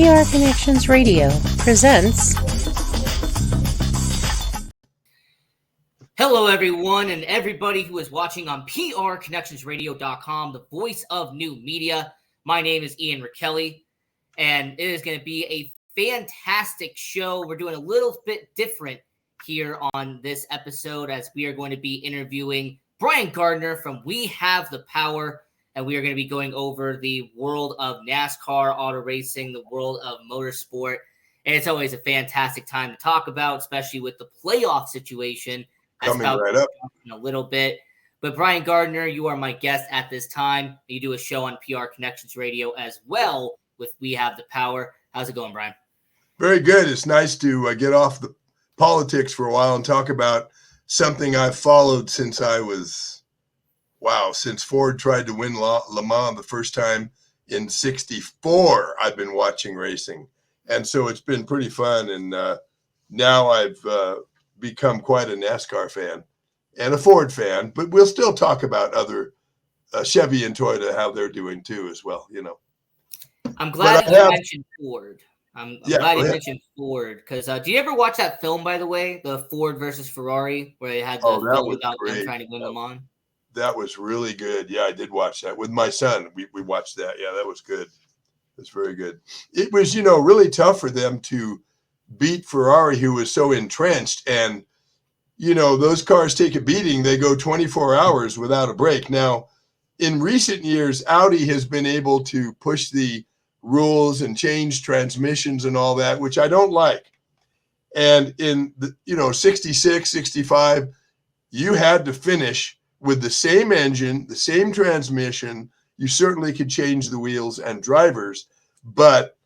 PR Connections Radio presents. Hello, everyone, and everybody who is watching on prconnectionsradio.com, the voice of new media. My name is Ian Rachiele, and it is going to be a fantastic show. We're doing a little bit different here on this episode, as we are going to be interviewing Brian Gardner from We Have the Power, and we are going to be going over the world of NASCAR, auto racing, the world of motorsport, and it's always a fantastic time to talk about, especially with the playoff situation. Coming right up in a little bit. But Brian Gardner, you are my guest at this time. You do a show on PR Connections Radio as well with We Have the Power. How's it going, Brian? Very good. It's nice to get off the politics for a while and talk about something I've followed since since Ford tried to win Le Mans the first time in '64. I've been watching racing. And so it's been pretty fun. And now I've become quite a NASCAR fan and a Ford fan, but we'll still talk about other Chevy and Toyota, how they're doing too, as well. You know, I'm glad you mentioned Ford. I'm glad you mentioned Ford, because do you ever watch that film, by the way, the Ford versus Ferrari, where they had the film about them trying to win Le Mans? That was really good. Yeah, I did watch that with my son. We watched that. Yeah, that was good. It was very good. It was, really tough for them to beat Ferrari, who was so entrenched, and those cars take a beating. They go 24 hours without a break. Now, in recent years, Audi has been able to push the rules and change transmissions and all that, which I don't like. And in the 66, 65, you had to finish with the same engine, the same transmission. You certainly could change the wheels and drivers, but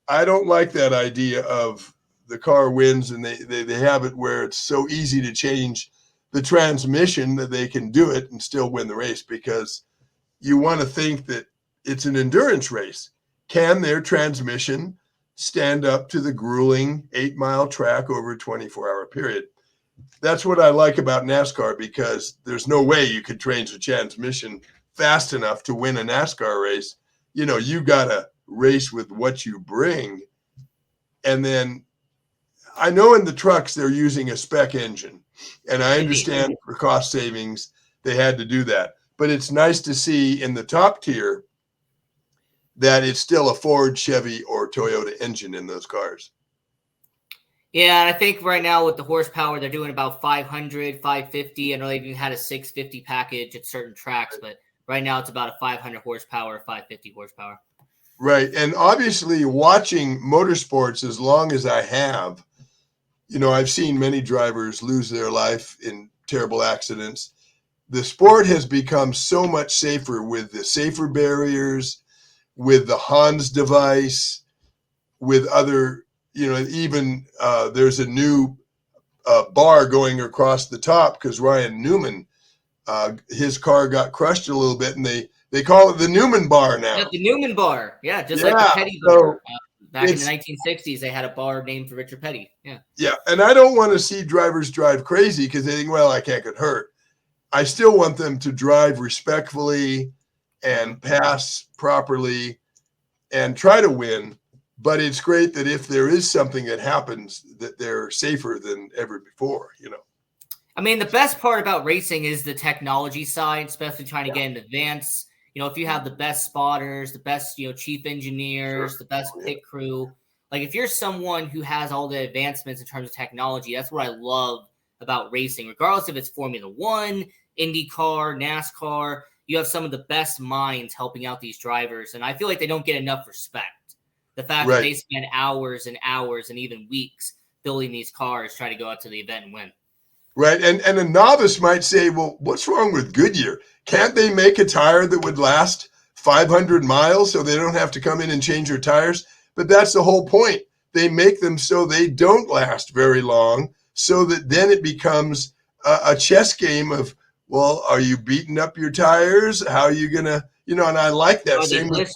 I don't like that idea of the car wins and they have it where it's so easy to change the transmission that they can do it and still win the race, because you want to think that it's an endurance race. Can their transmission stand up to the grueling 8-mile track over a 24-hour period? That's what I like about NASCAR, because there's no way you could change the transmission fast enough to win a NASCAR race. You got to race with what you bring. And then I know in the trucks they're using a spec engine, and I understand for cost savings they had to do that. But it's nice to see in the top tier that it's still a Ford, Chevy, or Toyota engine in those cars. Yeah, and I think right now with the horsepower, they're doing about 500, 550. I know they've even had a 650 package at certain tracks, but right now it's about a 500 horsepower, 550 horsepower. Right. And obviously watching motorsports as long as I have, I've seen many drivers lose their life in terrible accidents. The sport has become so much safer with the safer barriers, with the Hans device, with other, even there's a new bar going across the top because Ryan Newman, his car got crushed a little bit, and they call it the Newman bar now. Yeah, the Newman bar. Yeah, just like the Petty bar. Back in the 1960s, they had a bar named for Richard Petty. Yeah, and I don't want to see drivers drive crazy because they think, well, I can't get hurt. I still want them to drive respectfully and pass properly and try to win. But it's great that if there is something that happens, that they're safer than ever before, I mean, the best part about racing is the technology side, especially trying to get in advance. If you have the best spotters, the best, chief engineers, the best pit crew, like if you're someone who has all the advancements in terms of technology, that's what I love about racing, regardless if it's Formula One, IndyCar, NASCAR. You have some of the best minds helping out these drivers, and I feel like they don't get enough respect. The fact that they spend hours and hours and even weeks building these cars, try to go out to the event and win. Right. And a novice might say, well, what's wrong with Goodyear? Can't they make a tire that would last 500 miles so they don't have to come in and change their tires? But that's the whole point. They make them so they don't last very long, so that then it becomes a chess game of, well, are you beating up your tires? How are you going to, and I like that. Same with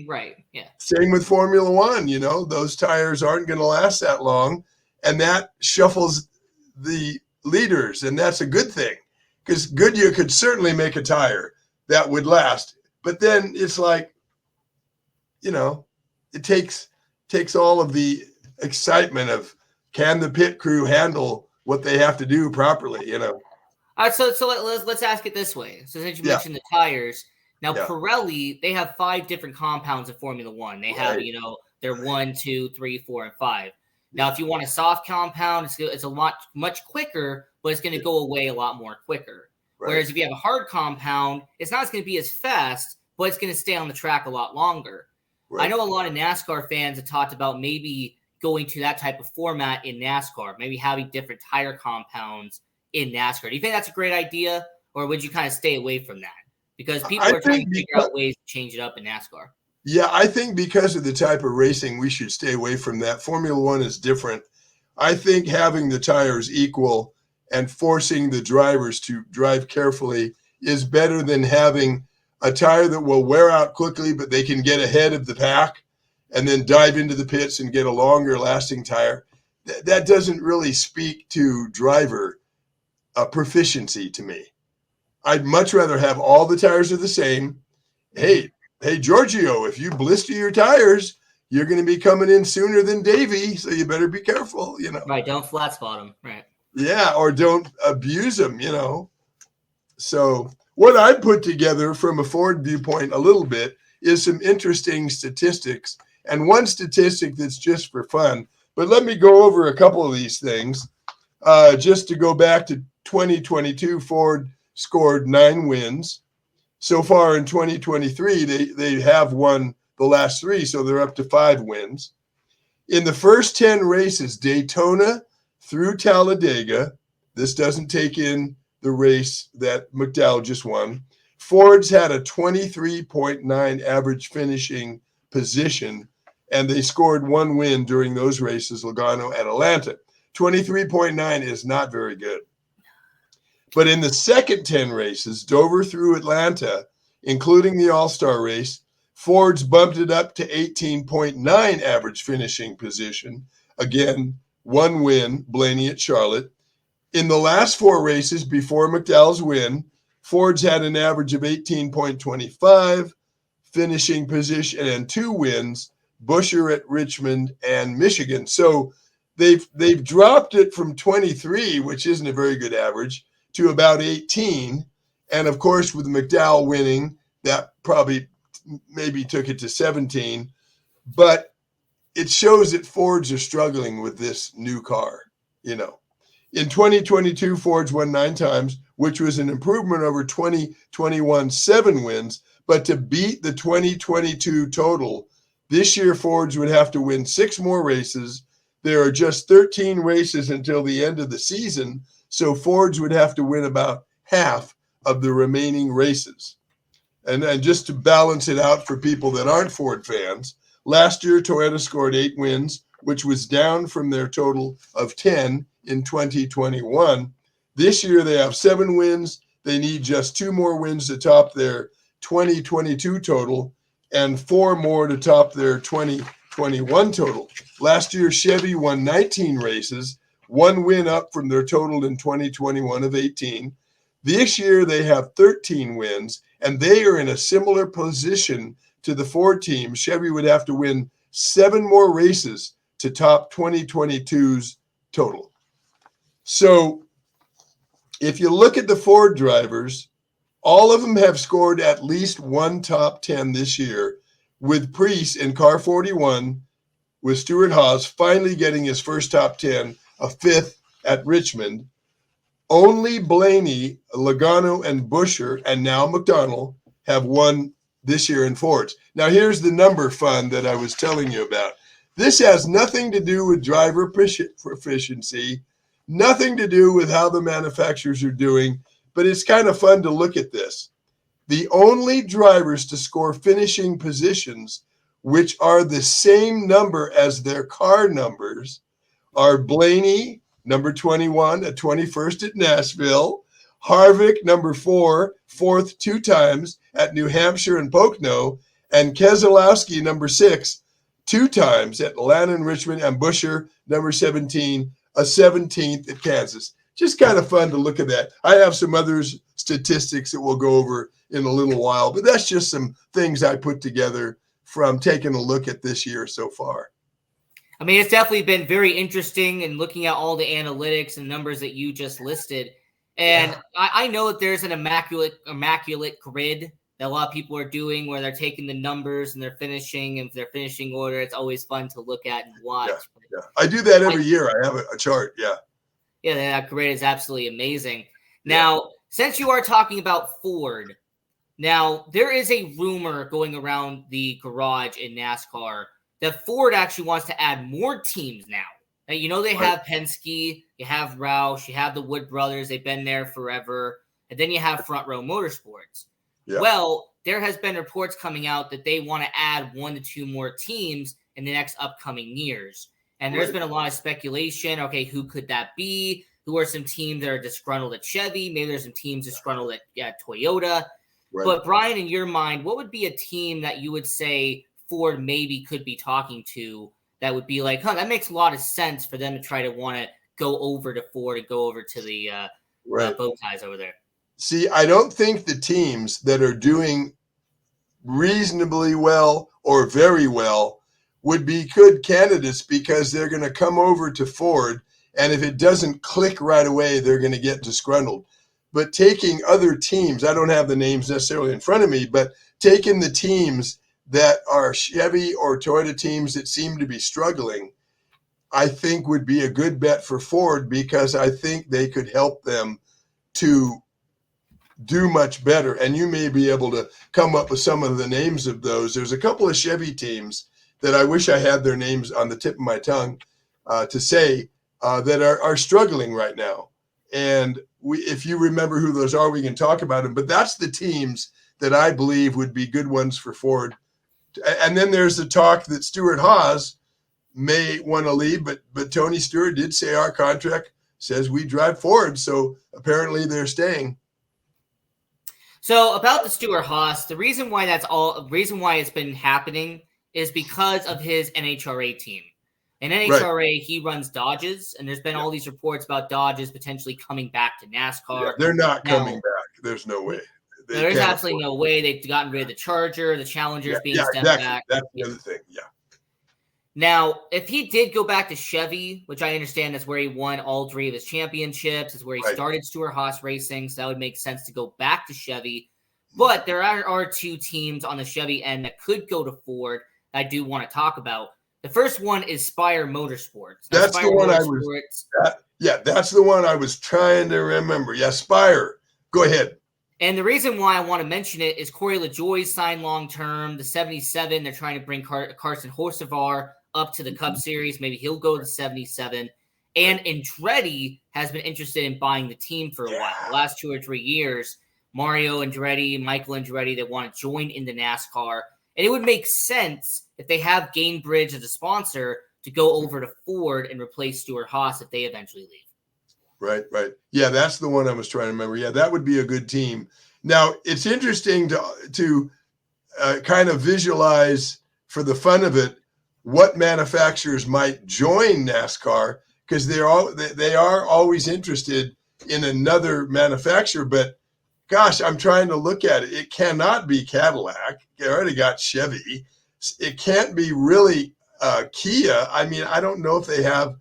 right. Yeah. Same with Formula One, those tires aren't going to last that long. And that shuffles the leaders, and that's a good thing, because Goodyear could certainly make a tire that would last, but then it's like, it takes takes all of the excitement of, can the pit crew handle what they have to do properly, you know? All right, so let's ask it this way. So since you Yeah. mentioned the tires, now Yeah. Pirelli, they have 5 different compounds in Formula One. They have, Right. their 1, 2, 3, 4, and 5. Now, if you want a soft compound, it's a lot much quicker, but it's going to go away a lot more quicker. Right. Whereas if you have a hard compound, it's not going to be as fast, but it's going to stay on the track a lot longer. Right. I know a lot of NASCAR fans have talked about maybe going to that type of format in NASCAR, maybe having different tire compounds in NASCAR. Do you think that's a great idea, or would you kind of stay away from that? Because people are trying to figure out ways to change it up in NASCAR. Yeah, I think because of the type of racing, we should stay away from that. Formula One is different. I think having the tires equal and forcing the drivers to drive carefully is better than having a tire that will wear out quickly, but they can get ahead of the pack and then dive into the pits and get a longer lasting tire. That doesn't really speak to driver proficiency to me. I'd much rather have all the tires are the same. Hey, Giorgio, if you blister your tires, you're going to be coming in sooner than Davey, so you better be careful, you know. Right, don't flat spot them, right. Yeah, or don't abuse them, you know. So what I put together from a Ford viewpoint a little bit is some interesting statistics, and one statistic that's just for fun. But let me go over a couple of these things. Just to go back to 2022, Ford scored 9 wins. So far in 2023, they have won the last 3, so they're up to 5 wins. In the first 10 races, Daytona through Talladega, this doesn't take in the race that McDowell just won, Ford's had a 23.9 average finishing position, and they scored 1 win during those races, Logano and Atlanta. 23.9 is not very good. But in the second 10 races, Dover through Atlanta, including the All-Star race, Ford's bumped it up to 18.9 average finishing position. Again, 1 win, Blaney at Charlotte. In the last 4 races before McDowell's win, Ford's had an average of 18.25 finishing position and 2 wins, Buescher at Richmond and Michigan. So they've dropped it from 23, which isn't a very good average, to about 18. And of course, with McDowell winning, that probably maybe took it to 17. But it shows that Fords are struggling with this new car, you know. In 2022, Fords won 9 times, which was an improvement over 2021's 7 wins. But to beat the 2022 total, this year Fords would have to win 6 more races. There are just 13 races until the end of the season, so Fords would have to win about half of the remaining races. And just to balance it out for people that aren't Ford fans, last year Toyota scored 8 wins, which was down from their total of 10 in 2021. This year they have 7 wins. They need just 2 more wins to top their 2022 total and 4 more to top their 2021 total. Last year, Chevy won 19 races, 1 win up from their total in 2021 of 18. This year, they have 13 wins, and they are in a similar position to the Ford team. Chevy would have to win 7 more races to top 2022's total. So if you look at the Ford drivers, all of them have scored at least 1 top 10 this year, with Preece in car 41, with Stuart Haas finally getting his first top 10, a 5th at Richmond. Only Blaney, Logano, and Buescher, and now McDonnell, have won this year in Fords. Now, here's the number fun that I was telling you about. This has nothing to do with driver proficiency, nothing to do with how the manufacturers are doing, but it's kind of fun to look at this. The only drivers to score finishing positions, which are the same number as their car numbers, are Blaney, number 21, at 21st at Nashville, Harvick, number 4, 4th 2 times at New Hampshire and Pocono, and Keselowski, number 6, 2 times at Atlanta and Richmond, and Buescher, number 17, a 17th at Kansas. Just kind of fun to look at that. I have some other statistics that we'll go over in a little while, but that's just some things I put together from taking a look at this year so far. I mean, it's definitely been very interesting and looking at all the analytics and numbers that you just listed. And I know that there's an immaculate grid that a lot of people are doing where they're taking the numbers and they're finishing and their finishing order. It's always fun to look at and watch. Yeah. I do that every year. I have a chart. Yeah. Yeah, that grid is absolutely amazing. Now, since you are talking about Ford, now there is a rumor going around the garage in NASCAR that Ford actually wants to add more teams now. And you know, they have Penske, you have Roush, you have the Wood brothers. They've been there forever. And then you have Front Row Motorsports. Yeah. Well, there has been reports coming out that they want to add 1 to 2 more teams in the next upcoming years. And there's been a lot of speculation. Okay, who could that be? Who are some teams that are disgruntled at Chevy? Maybe there's some teams disgruntled at Toyota. Right. But Brian, in your mind, what would be a team that you would say Ford maybe could be talking to that would be like, that makes a lot of sense for them to try to want to go over to Ford and go over to the bow ties over there? See, I don't think the teams that are doing reasonably well or very well would be good candidates because they're going to come over to Ford. And if it doesn't click right away, they're going to get disgruntled. But taking other teams, I don't have the names necessarily in front of me, but taking the teams that are Chevy or Toyota teams that seem to be struggling, I think would be a good bet for Ford because I think they could help them to do much better. And you may be able to come up with some of the names of those. There's a couple of Chevy teams that I wish I had their names on the tip of my tongue to say that are struggling right now. And if you remember who those are, we can talk about them. But that's the teams that I believe would be good ones for Ford. And then there's the talk that Stewart-Haas may want to leave, but Tony Stewart did say our contract says we drive Ford. So apparently they're staying. So about the Stewart-Haas, the reason why it's been happening is because of his NHRA team. In NHRA, he runs Dodges, and there's been all these reports about Dodges potentially coming back to NASCAR. Yeah, they're not coming back. There's no way. There's absolutely no way. They've gotten rid of the Charger, the Challenger's being stepped back. That's the other thing, Now, if he did go back to Chevy, which I understand is where he won all 3 of his championships, is where he started Stewart-Haas Racing, so that would make sense to go back to Chevy. But there are 2 teams on the Chevy end that could go to Ford that I do want to talk about. The first one is Spire Motorsports. That's the one that's the one I was trying to remember. Yeah, Spire. Go ahead. And the reason why I want to mention it is Corey LaJoie signed long-term. The 77, they're trying to bring Carson Hocevar up to the Cup Series. Maybe he'll go to the 77. And Andretti has been interested in buying the team for a while. The last 2 or 3 years, Mario Andretti, Michael Andretti, they want to join into NASCAR. And it would make sense if they have Gainbridge as a sponsor to go over to Ford and replace Stewart-Haas if they eventually leave. Right. Yeah, that's the one I was trying to remember. Yeah, that would be a good team. Now, it's interesting to kind of visualize for the fun of it what manufacturers might join NASCAR because they are always interested in another manufacturer. But gosh, I'm trying to look at it. It cannot be Cadillac. They already got Chevy. It can't be really Kia. I mean, I don't know if they have.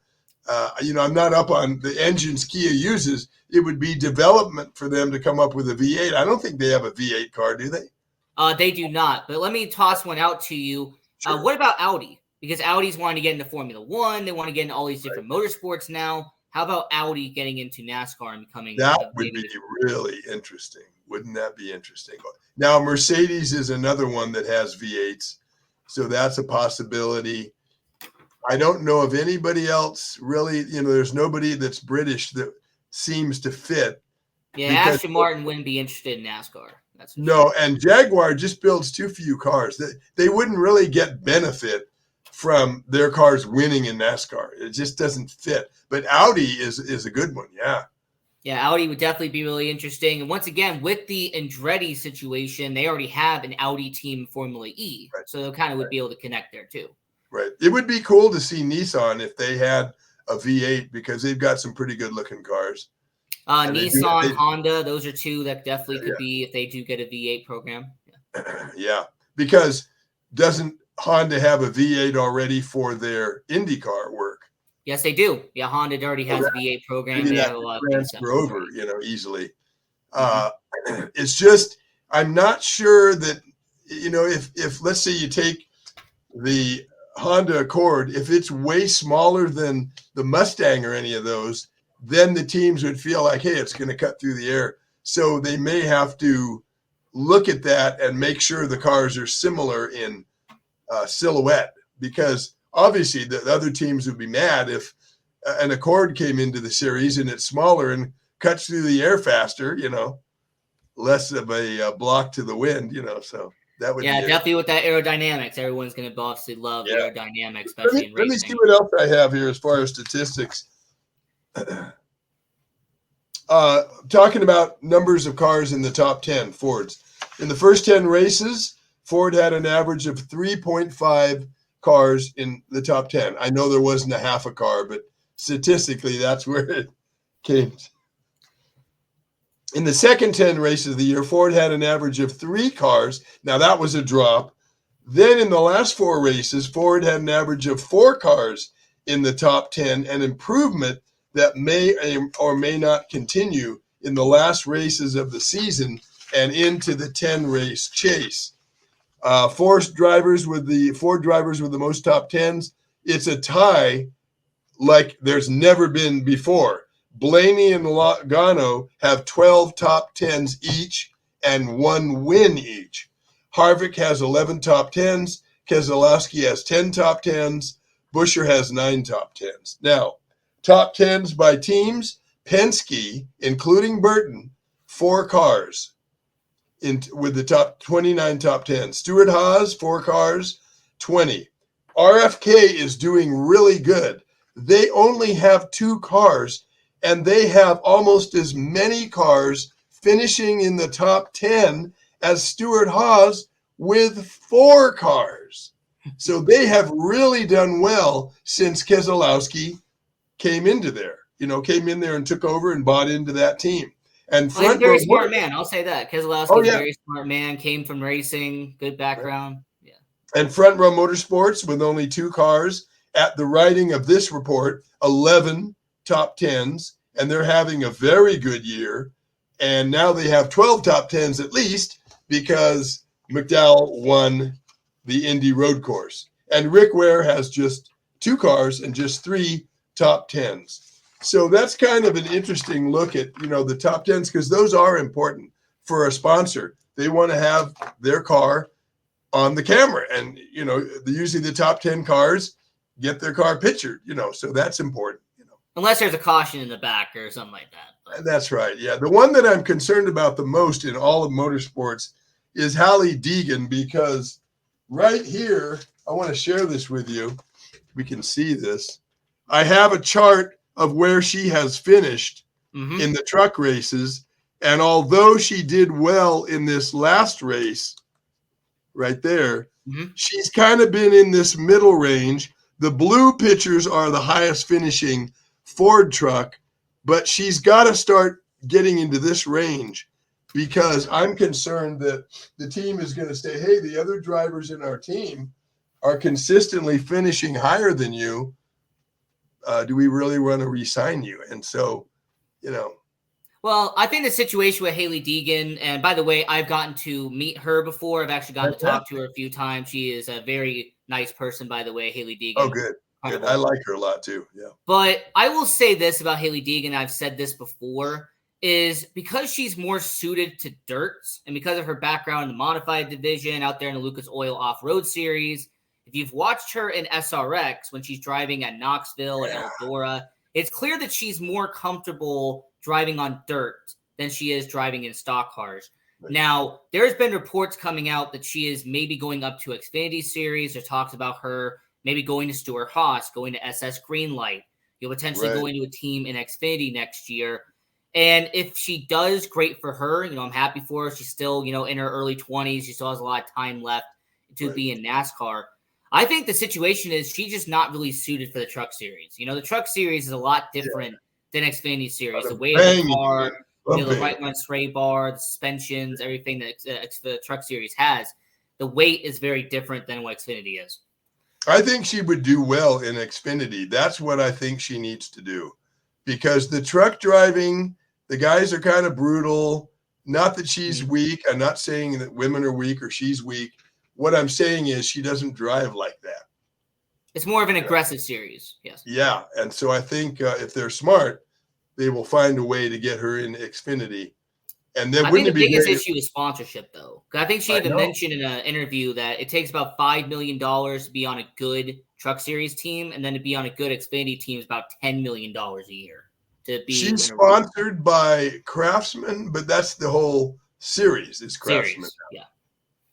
I'm not up on the engines Kia uses. It would be development for them to come up with a V8. I don't think they have a V8 car, do they? They do not. But let me toss one out to you. Sure. What about Audi? Because Audi's wanting to get into Formula One. They want to get into all these different motorsports now. How about Audi getting into NASCAR and becoming that would be really interesting. Wouldn't that be interesting? Now, Mercedes is another one that has V8s. So that's a possibility. I don't know of anybody else really, there's nobody that's British that seems to fit. Yeah, Aston Martin wouldn't be interested in NASCAR. And Jaguar just builds too few cars. They wouldn't really get benefit from their cars winning in NASCAR. It just doesn't fit. But Audi is a good one, yeah. Yeah, Audi would definitely be really interesting. And once again, with the Andretti situation, they already have an Audi team in Formula E. Right. So they kind of would be able to connect there too. Right. It would be cool to see Nissan if they had a V8 because they've got some pretty good looking cars. Nissan, Honda, those are 2 that definitely could be if they do get a V8 program. Yeah. Because doesn't Honda have a V8 already for their IndyCar work? Yes, they do. Yeah, Honda already has a V8 program. Maybe They that have a lot of could transfer over, right. easily. Mm-hmm. It's just, I'm not sure that, if let's say you take the Honda Accord, if it's way smaller than the Mustang or any of those, then the teams would feel like, hey, it's going to cut through the air. So they may have to look at that and make sure the cars are similar in silhouette, because obviously the other teams would be mad if an Accord came into the series and it's smaller and cuts through the air faster, less of a block to the wind, so that would be definitely with that aerodynamics. Everyone's going to obviously love aerodynamics, especially in racing. Let me see what else I have here as far as statistics. Talking about numbers of cars in the top 10 Fords. In the first 10 races, Ford had an average of 3.5 cars in the top 10. I know there wasn't a half a car, but statistically, that's where it came. In the second 10 races of the year, Ford had an average of 3 cars. Now, that was a drop. Then in the last 4 races, Ford had an average of 4 cars in the top 10, an improvement that may or may not continue in the last races of the season and into the 10-race chase. Ford drivers with the most top 10s. It's a tie like there's never been before. Blaney and Logano have 12 top 10s each and 1 win each. Harvick has 11 top 10s. Keselowski has 10 top 10s. Buescher has 9 top 10s. Now, top 10s by teams, Penske, including Burton, 4 cars with the top 29 top 10. Stewart-Haas, 4 cars, 20. RFK is doing really good. They only have 2 cars, and they have almost as many cars finishing in the top 10 as Stewart-Haas with 4 cars. So they have really done well since Keselowski came in there and took over and bought into that team. And he's a very smart man. I'll say that. Keselowski's a very smart man, came from racing, good background. Yeah. And Front Row Motorsports, with only 2 cars at the writing of this report, 11 top 10s, and they're having a very good year. And now they have 12 top 10s at least, because McDowell won the Indy Road Course. And Rick Ware has just 2 cars and just 3 top 10s. So that's kind of an interesting look at, the top 10s, because those are important for a sponsor. They want to have their car on the camera, and, usually the top 10 cars get their car pictured, so that's important. Unless there's a caution in the back or something like that. But. That's right. Yeah. The one that I'm concerned about the most in all of motorsports is Hailie Deegan, because right here, I want to share this with you. We can see this. I have a chart of where she has finished in the truck races. And although she did well in this last race right there, she's kind of been in this middle range. The blue pictures are the highest finishing Ford truck, but she's got to start getting into this range, because I'm concerned that the team is going to say, hey, the other drivers in our team are consistently finishing higher than you. Do we really want to re-sign you? And so, Well, I think the situation with Hailie Deegan, and by the way, I've gotten to meet her before. I've actually gotten to talk to her a few times. She is a very nice person, by the way, Hailie Deegan. Oh, good. Good. I like her a lot too. Yeah. But I will say this about Hailie Deegan, I've said this before, is because she's more suited to dirts, and because of her background in the modified division out there in the Lucas Oil Off-Road Series, if you've watched her in SRX when she's driving at Knoxville and Eldora, it's clear that she's more comfortable driving on dirt than she is driving in stock cars. Right. Now, there's been reports coming out that she is maybe going up to Xfinity Series. There's talks about her maybe going to Stewart-Haas, going to SS Greenlight. You'll potentially go into a team in Xfinity next year. And if she does, great for her. I'm happy for her. She's still, in her early 20s. She still has a lot of time left to be in NASCAR. I think the situation is she's just not really suited for the truck series. The truck series is a lot different than Xfinity Series. The weight of the car, the right-run sway bar, the suspensions, everything that the truck series has. the weight is very different than what Xfinity is. I think she would do well in Xfinity. That's what I think she needs to do, because the truck driving, the guys are kind of brutal. Not that she's weak. I'm not saying that women are weak or she's weak. What I'm saying is she doesn't drive like that. It's more of an aggressive series. Yes. Yeah. And so I think if they're smart, they will find a way to get her in Xfinity. And then I think the biggest issue is sponsorship, though. I think she even mentioned in an interview that it takes about $5 million to be on a good Truck Series team, and then to be on a good Xfinity team is about $10 million a year. She's sponsored by Craftsman, but that's the whole series. It's Craftsman. Yeah.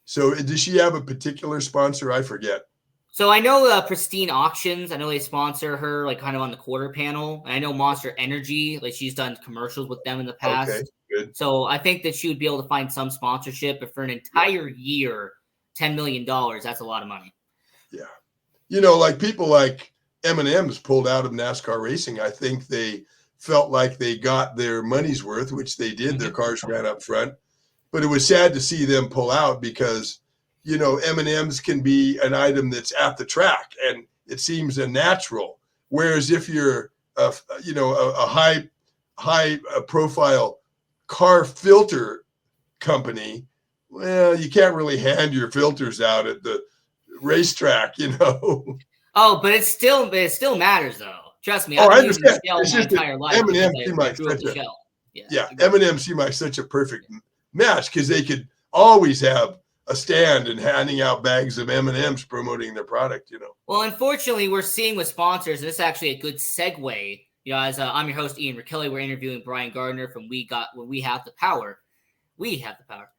So does she have a particular sponsor? I forget. So I know Pristine Auctions. I know they sponsor her, like kind of on the quarter panel. And I know Monster Energy, like she's done commercials with them in the past. Okay, good. So I think that she would be able to find some sponsorship, but for an entire year, $10 million, that's a lot of money. Yeah. You know, like people like M&M's pulled out of NASCAR racing. I think they felt like they got their money's worth, which they did. Mm-hmm. Their cars ran up front. But it was sad to see them pull out because, you know, M&M's can be an item that's at the track and it seems a natural. Whereas if you're, a high profile car filter company, well, you can't really hand your filters out at the racetrack, you know. Oh, but it still matters though. Trust me. I understand. It's just my entire life. M&M seemed like M&M seemed like such a perfect match because they could always have a stand and handing out bags of M&Ms promoting their product, you know. Well, unfortunately, we're seeing with sponsors, and this is actually a good segue. You know, as I'm your host, Ian Rachiele, we're interviewing Brian Gardner from We Have the Power. We Have the Power.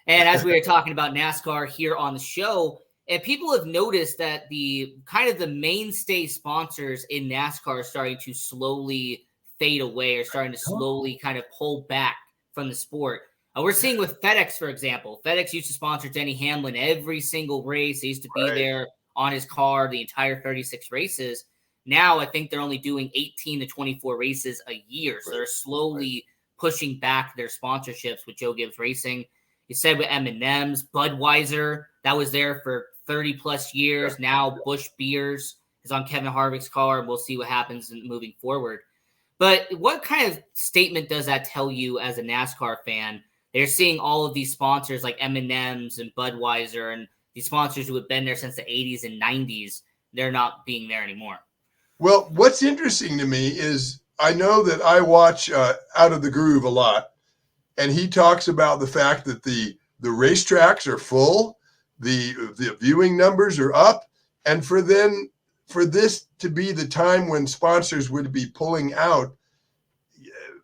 And as we were talking about NASCAR here on the show, and people have noticed that the kind of the mainstay sponsors in NASCAR are starting to slowly fade away or starting to slowly kind of pull back from the sport. We're seeing with FedEx, for example. FedEx used to sponsor Denny Hamlin every single race. They used to be there on his car the entire 36 races. Now I think they're only doing 18 to 24 races a year. So they're slowly pushing back their sponsorships with Joe Gibbs Racing. You said with M&M's, Budweiser, that was there for 30 plus years. Yeah. Now Busch Beers is on Kevin Harvick's car, and we'll see what happens moving forward. But what kind of statement does that tell you as a NASCAR fan? They're seeing all of these sponsors like M&M's and Budweiser and these sponsors who have been there since the 80s and 90s. They're not being there anymore. Well, what's interesting to me is I know that I watch Out of the Groove a lot, and he talks about the fact that the racetracks are full, the viewing numbers are up, and for this to be the time when sponsors would be pulling out,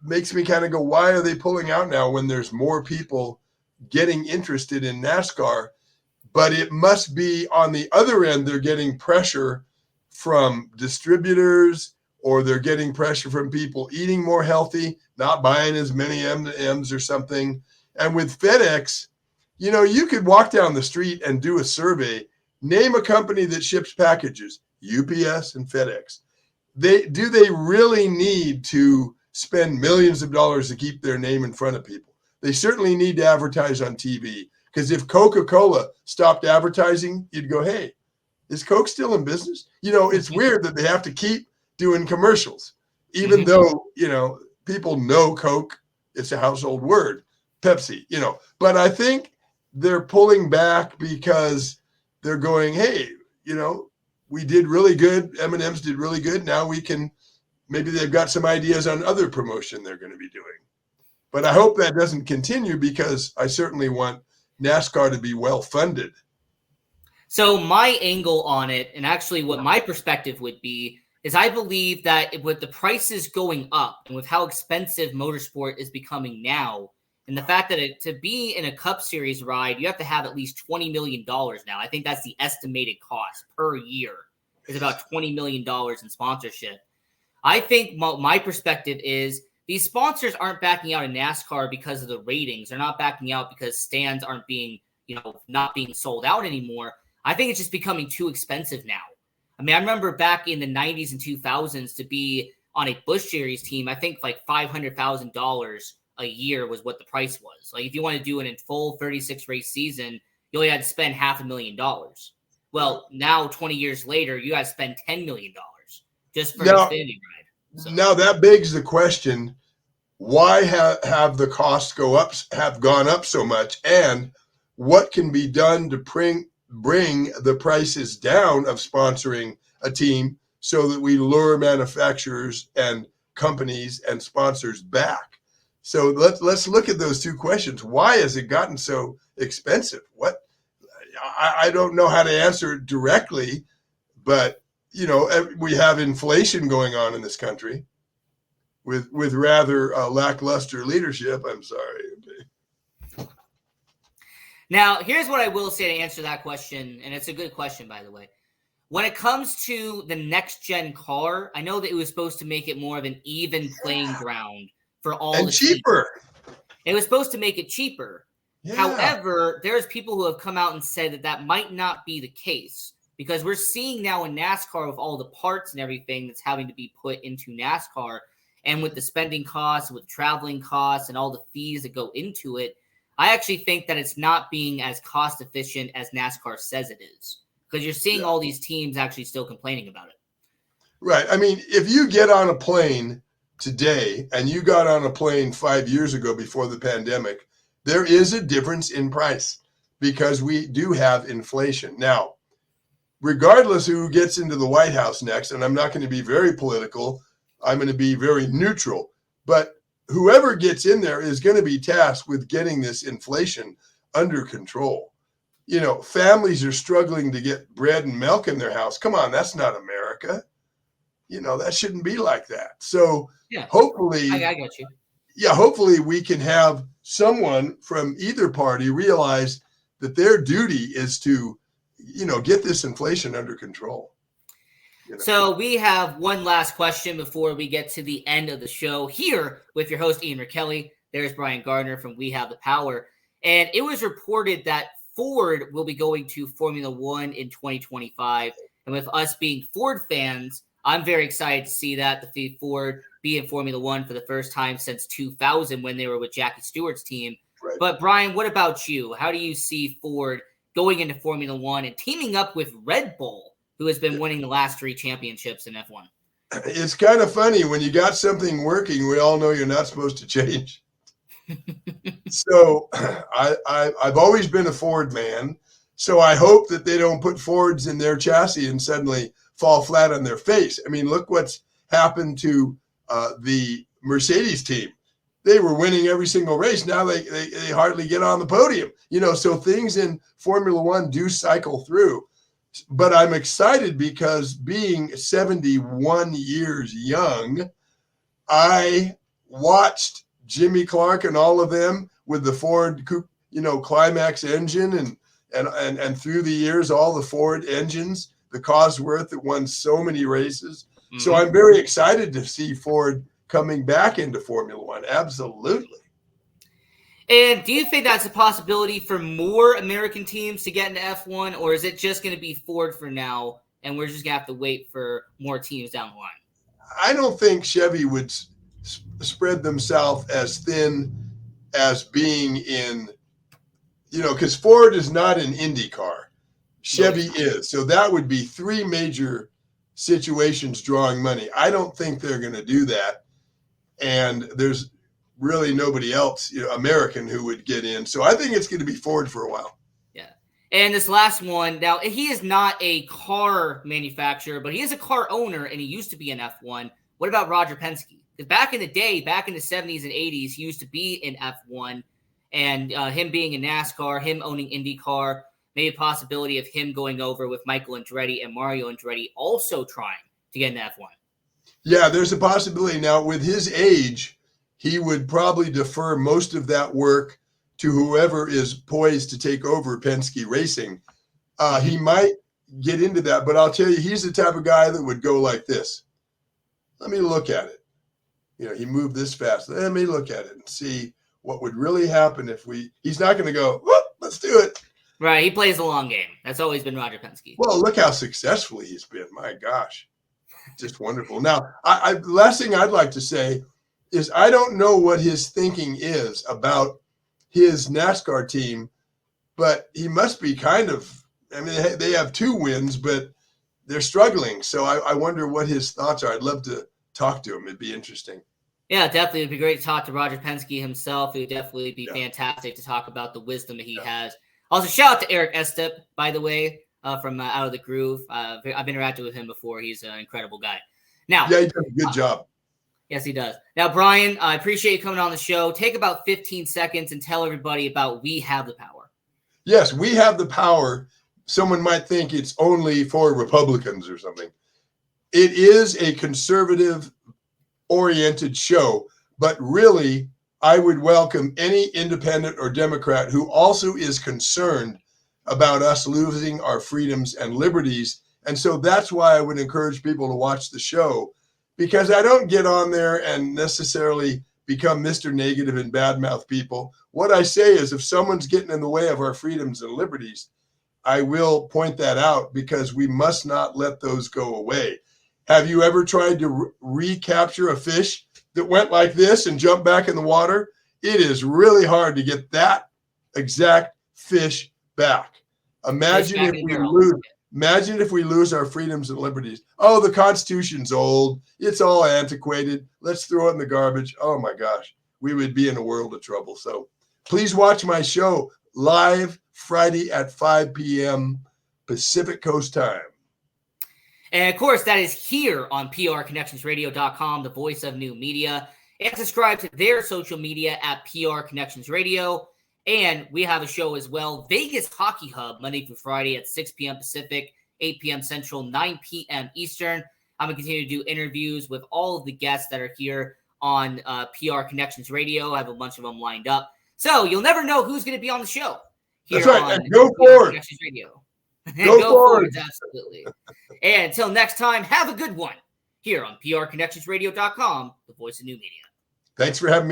makes me kind of go, why are they pulling out now when there's more people getting interested in NASCAR? But it must be on the other end, they're getting pressure from distributors, or they're getting pressure from people eating more healthy, not buying as many M&Ms or something. And with FedEx, you know, you could walk down the street and do a survey, name a company that ships packages, UPS and FedEx. Do they really need to spend millions of dollars to keep their name in front of people? They certainly need to advertise on TV, because if Coca-Cola stopped advertising, you'd go, hey, is Coke still in business? You know, it's weird that they have to keep doing commercials, even though, you know, people know Coke, it's a household word, Pepsi, you know. But I think they're pulling back because they're going, hey, you know, we did really good. M&M's did really good. Now we can, maybe they've got some ideas on other promotion they're going to be doing. But I hope that doesn't continue, because I certainly want NASCAR to be well funded. So my angle on it, and actually what my perspective would be, is I believe that with the prices going up and with how expensive motorsport is becoming now, and the fact that to be in a Cup Series ride, you have to have at least $20 million now. I think that's the estimated cost per year, is about $20 million in sponsorship. I think my perspective is these sponsors aren't backing out of NASCAR because of the ratings. They're not backing out because stands aren't being, you know, not being sold out anymore. I think it's just becoming too expensive now. I mean, I remember back in the 90s and 2000s to be on a Busch Series team, I think like $500,000 a year was what the price was. Like if you want to do it in full 36 race season, you only had to spend $500,000. Well, now 20 years later, you got to spend $10 million just for an Xfinity ride. So. Now that begs the question: why have the costs gone up so much, and what can be done to bring the prices down of sponsoring a team so that we lure manufacturers and companies and sponsors back? So let's look at those two questions. Why has it gotten so expensive? What I don't know how to answer it directly, but we have inflation going on in this country with rather lackluster leadership. I'm sorry. Now, here's what I will say to answer that question, and it's a good question, by the way. When it comes to the next-gen car, I know that it was supposed to make it more of an even playing ground for all and the cheaper. teams. It was supposed to make it cheaper. Yeah. However, there's people who have come out and said that might not be the case, because we're seeing now in NASCAR with all the parts and everything that's having to be put into NASCAR, and with the spending costs, with traveling costs, and all the fees that go into it, I actually think that it's not being as cost efficient as NASCAR says it is, because you're seeing all these teams actually still complaining about it. Right. I mean, if you get on a plane today and you got on a plane 5 years ago before the pandemic, there is a difference in price because we do have inflation. Now, regardless of who gets into the White House next, and I'm not going to be very political, I'm going to be very neutral, but whoever gets in there is going to be tasked with getting this inflation under control. Families are struggling to get bread and milk in their house. Come on, that's not America. That shouldn't be like that. So hopefully, I got you. Yeah, hopefully we can have someone from either party realize that their duty is to, get this inflation under control. So we have one last question before we get to the end of the show here with your host, Ian Rachiele. There's Brian Gardner from We Have the Power. And it was reported that Ford will be going to Formula One in 2025. And with us being Ford fans, I'm very excited to see that, the Ford be in Formula One for the first time since 2000 when they were with Jackie Stewart's team. Right. But Brian, what about you? How do you see Ford going into Formula One and teaming up with Red Bull, who has been winning the last 3 championships in F1? It's kind of funny when you got something working, we all know you're not supposed to change. So I've always been a Ford man. So I hope that they don't put Fords in their chassis and suddenly fall flat on their face. I mean, look what's happened to the Mercedes team. They were winning every single race. Now they hardly get on the podium. So things in Formula One do cycle through. But I'm excited because being 71 years young, I watched Jimmy Clark and all of them with the Ford Climax engine and through the years, all the Ford engines, the Cosworth that won so many races. Mm-hmm. So I'm very excited to see Ford coming back into Formula One. Absolutely. And do you think that's a possibility for more American teams to get into F1, or is it just going to be Ford for now, and we're just going to have to wait for more teams down the line? I don't think Chevy would spread themselves as thin as being in, because Ford is not an Indy car. Chevy is. So that would be 3 major situations drawing money. I don't think they're going to do that. And there's really nobody else, American, who would get in. So I think it's going to be Ford for a while. Yeah. And this last one, now he is not a car manufacturer, but he is a car owner, and he used to be in F1. What about Roger Penske? Because back in the day, back in the 70s and 80s, he used to be in F1, and him being in NASCAR, him owning IndyCar, maybe a possibility of him going over with Michael Andretti and Mario Andretti also trying to get into F1. Yeah, there's a possibility. Now, with his age, he would probably defer most of that work to whoever is poised to take over Penske Racing. He might get into that, but I'll tell you, he's the type of guy that would go like this. Let me look at it. He moved this fast. Let me look at it and see what would really happen if he's not going to go, let's do it. Right. He plays the long game. That's always been Roger Penske. Well, look how successful he's been. My gosh. Just wonderful. Now, the last thing I'd like to say is I don't know what his thinking is about his NASCAR team but he must be kind of, I mean, they have 2 wins, but they're struggling. So I wonder what his thoughts are. I'd love to talk to him. It'd be interesting. Yeah, definitely. It'd be great to talk to Roger Penske himself. It would definitely be fantastic to talk about the wisdom that he has. Also, shout out to Eric Estep, by the way, from Out of the Groove. I've interacted with him before. He's an incredible guy. Now, yeah, he does a good job. Yes, he does. Now, Brian, I appreciate you coming on the show. Take about 15 seconds and tell everybody about We Have the Power. Yes, We Have the Power. Someone might think it's only for Republicans or something. It is a conservative-oriented show, but really, I would welcome any independent or Democrat who also is concerned about us losing our freedoms and liberties. And so that's why I would encourage people to watch the show, because I don't get on there and necessarily become Mr. Negative and badmouth people. What I say is if someone's getting in the way of our freedoms and liberties, I will point that out, because we must not let those go away. Have you ever tried to recapture a fish that went like this and jumped back in the water? It is really hard to get that exact fish back. Imagine if we lose our freedoms and liberties. Oh, the Constitution's old. It's all antiquated. Let's throw it in the garbage. Oh my gosh, we would be in a world of trouble. So please watch my show live Friday at 5 p.m. Pacific Coast time. And of course, that is here on prconnectionsradio.com, the voice of new media. And subscribe to their social media at PR Connections Radio. And we have a show as well, Vegas Hockey Hub, Monday through Friday at 6 p.m. Pacific, 8 p.m. Central, 9 p.m. Eastern. I'm going to continue to do interviews with all of the guests that are here on PR Connections Radio. I have a bunch of them lined up. So you'll never know who's going to be on the show. That's right. And go forward. Connections Radio. Go forward. Absolutely. And until next time, have a good one here on prconnectionsradio.com, the voice of new media. Thanks for having me.